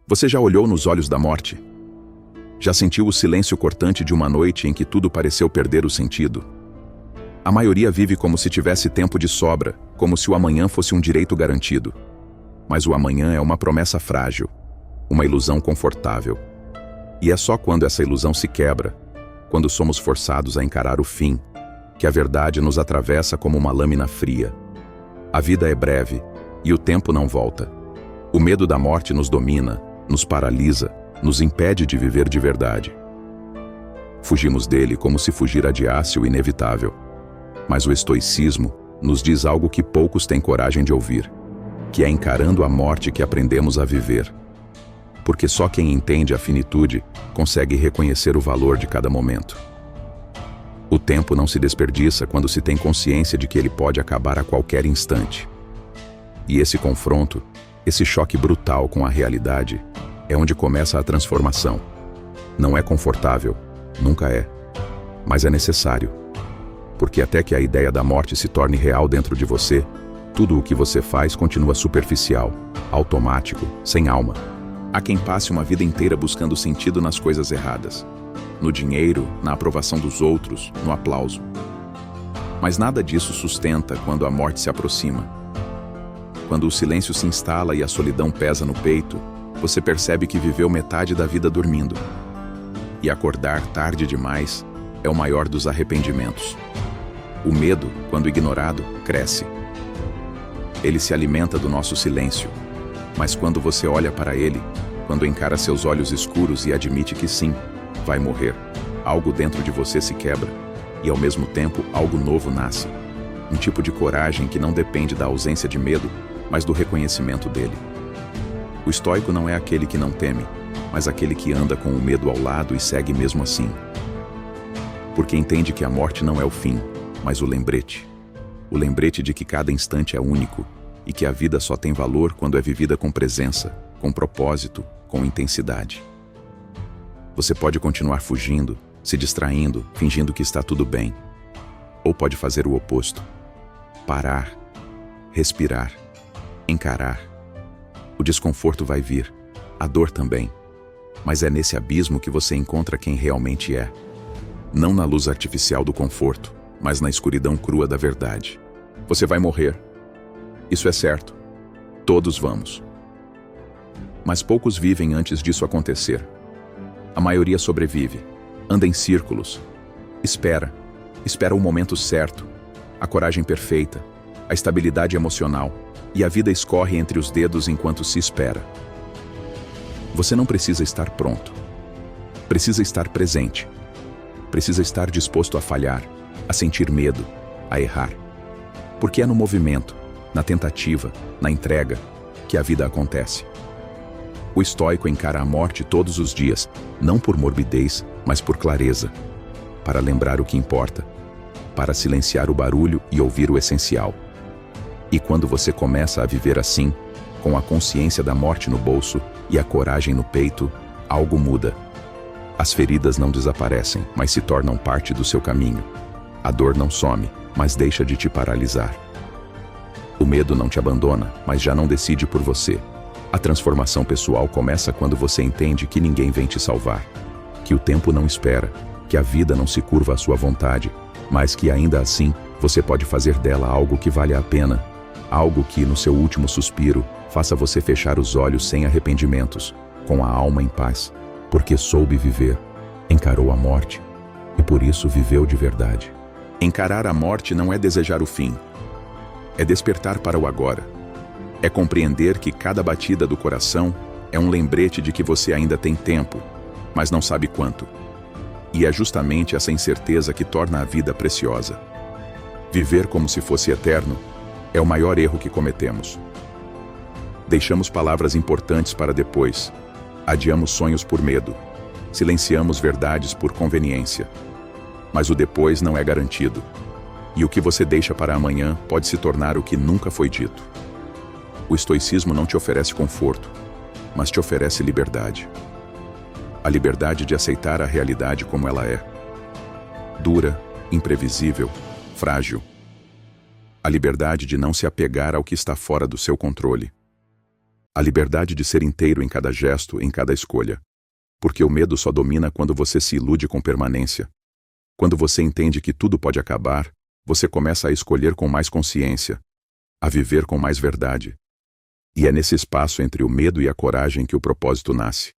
Você já olhou nos olhos da morte? Já sentiu o silêncio cortante de uma noite em que tudo pareceu perder o sentido? A maioria vive como se tivesse tempo de sobra, como se o amanhã fosse um direito garantido. Mas o amanhã é uma promessa frágil, uma ilusão confortável. E é só quando essa ilusão se quebra, quando somos forçados a encarar o fim, que a verdade nos atravessa como uma lâmina fria. A vida é breve e o tempo não volta. O medo da morte nos domina, nos paralisa, nos impede de viver de verdade. Fugimos dele como se fugir adiasse o inevitável. Mas o estoicismo nos diz algo que poucos têm coragem de ouvir, que é encarando a morte que aprendemos a viver. Porque só quem entende a finitude consegue reconhecer o valor de cada momento. O tempo não se desperdiça quando se tem consciência de que ele pode acabar a qualquer instante. E esse confronto, esse choque brutal com a realidade, é onde começa a transformação. Não é confortável, nunca é, mas é necessário. Porque até que a ideia da morte se torne real dentro de você, tudo o que você faz continua superficial, automático, sem alma. Há quem passe uma vida inteira buscando sentido nas coisas erradas. No dinheiro, na aprovação dos outros, no aplauso. Mas nada disso sustenta quando a morte se aproxima. Quando o silêncio se instala e a solidão pesa no peito, você percebe que viveu metade da vida dormindo. E acordar tarde demais é o maior dos arrependimentos. O medo, quando ignorado, cresce. Ele se alimenta do nosso silêncio. Mas quando você olha para ele, quando encara seus olhos escuros e admite que sim, vai morrer, algo dentro de você se quebra, e ao mesmo tempo algo novo nasce. Um tipo de coragem que não depende da ausência de medo, mas do reconhecimento dele. O estoico não é aquele que não teme, mas aquele que anda com o medo ao lado e segue mesmo assim. Porque entende que a morte não é o fim, mas o lembrete. O lembrete de que cada instante é único e que a vida só tem valor quando é vivida com presença, com propósito, com intensidade. Você pode continuar fugindo, se distraindo, fingindo que está tudo bem. Ou pode fazer o oposto. Parar, respirar, encarar. O desconforto vai vir, a dor também. Mas é nesse abismo que você encontra quem realmente é. Não na luz artificial do conforto, mas na escuridão crua da verdade. Você vai morrer. Isso é certo. Todos vamos. Mas poucos vivem antes disso acontecer. A maioria sobrevive, anda em círculos, espera o momento certo, a coragem perfeita, a estabilidade emocional, e a vida escorre entre os dedos enquanto se espera. Você não precisa estar pronto. Precisa estar presente. Precisa estar disposto a falhar, a sentir medo, a errar. Porque é no movimento, na tentativa, na entrega, que a vida acontece. O estoico encara a morte todos os dias, não por morbidez, mas por clareza. Para lembrar o que importa, para silenciar o barulho e ouvir o essencial. E quando você começa a viver assim, com a consciência da morte no bolso e a coragem no peito, algo muda. As feridas não desaparecem, mas se tornam parte do seu caminho. A dor não some, mas deixa de te paralisar. O medo não te abandona, mas já não decide por você. A transformação pessoal começa quando você entende que ninguém vem te salvar, que o tempo não espera, que a vida não se curva à sua vontade, mas que ainda assim você pode fazer dela algo que vale a pena, algo que, no seu último suspiro, faça você fechar os olhos sem arrependimentos, com a alma em paz, porque soube viver, encarou a morte e por isso viveu de verdade. Encarar a morte não é desejar o fim, é despertar para o agora. É compreender que cada batida do coração é um lembrete de que você ainda tem tempo, mas não sabe quanto. E é justamente essa incerteza que torna a vida preciosa. Viver como se fosse eterno é o maior erro que cometemos. Deixamos palavras importantes para depois, adiamos sonhos por medo, silenciamos verdades por conveniência. Mas o depois não é garantido, e o que você deixa para amanhã pode se tornar o que nunca foi dito. O estoicismo não te oferece conforto, mas te oferece liberdade. A liberdade de aceitar a realidade como ela é. Dura, imprevisível, frágil. A liberdade de não se apegar ao que está fora do seu controle. A liberdade de ser inteiro em cada gesto, em cada escolha. Porque o medo só domina quando você se ilude com permanência. Quando você entende que tudo pode acabar, você começa a escolher com mais consciência, a viver com mais verdade. E é nesse espaço entre o medo e a coragem que o propósito nasce.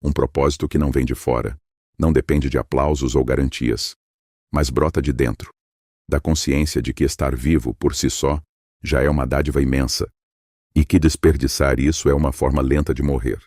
Um propósito que não vem de fora, não depende de aplausos ou garantias, mas brota de dentro, da consciência de que estar vivo, por si só, já é uma dádiva imensa, e que desperdiçar isso é uma forma lenta de morrer.